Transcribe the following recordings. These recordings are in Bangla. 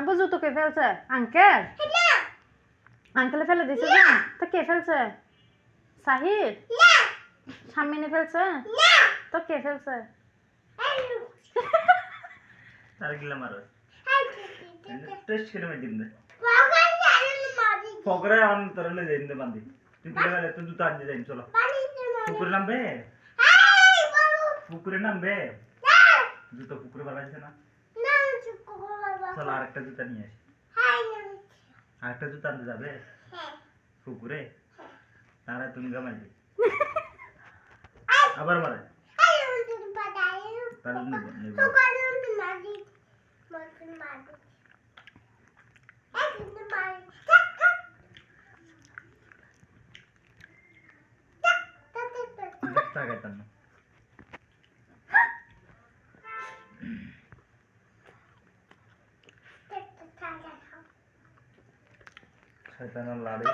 আব্বু জুতো কে ফেলছে? আঙ্কেল? আঙ্কেলে ফেলে দিছে না? তো কে ফেলছে? সাহিদ? শাম্মিনী ফেলছে? তো কে ফেলছে? তার গিলা মারো টেস্ট করে মে দিন দে পকড়ে আন তরলে দেন দে বান্দি তুই গিলা গেলে তুই জুতা আনতে যাইন চলো পুকুরে নামবে পুকুরে নামবে জুতো পুকুরে বানাইছে না চলো আরেকটা জুতা নিয়ে আসি আরেকটা জুতা আনতে যাবে পুকুরে তারা তুমি গামাইবে আবার মারে তাহলে নেব তাকাইতাম না শয়তানের লাড়ি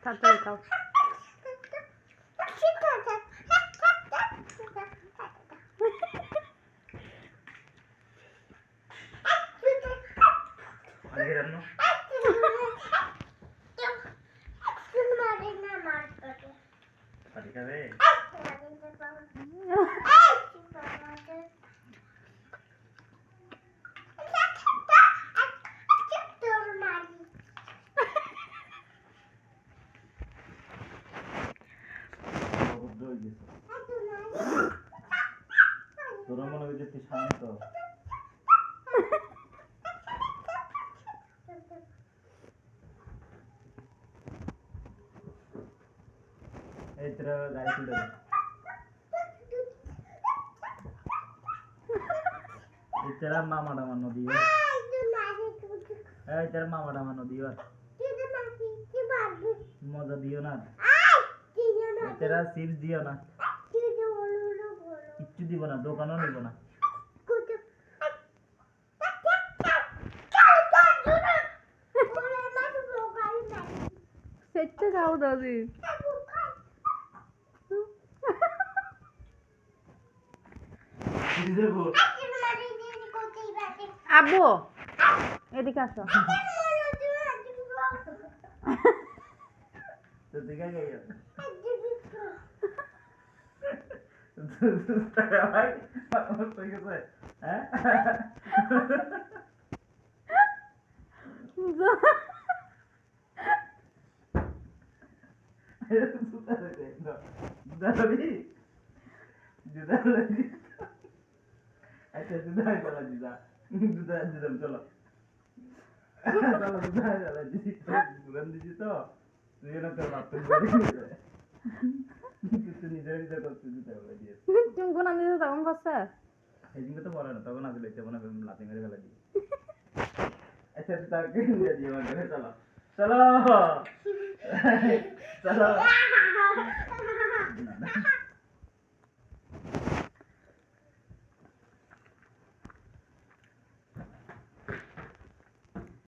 তাড়াতাড়ি খাও। আগে রান্না পাটি খাবে তোরা মনে হয় যে তুই শান্ত এই তোরা গাড়ি তুলে দে এই তোরা মামাটা মানো দিও এই তোরা মামাটা মানো দিও মজা দিও না তোরা চিপস দিও না কিচ্ছু দিব না দোকানও নিব না সেটা খাও দাদি। আব্বু এদিকে আসো। তো দিকে গিয়ে ভাই ঠিক আছে হ্যাঁ আচ্ছা জুদা চলো জুদা জুদা জুদা চলো চলো জুদা চলো দিছি বুলান দিছি তো তুই না তোর মাত্র তুই নিজের নিজের করতে জুদা বলে দিয়ে তুমি কোন আনতে তখন করছে? এই জিনিস তো বলে না তখন আজ লইতে মনে করে লাতি মেরে ফেলা দিই আচ্ছা তাকে নিয়ে দিয়ে চলো চলো চলো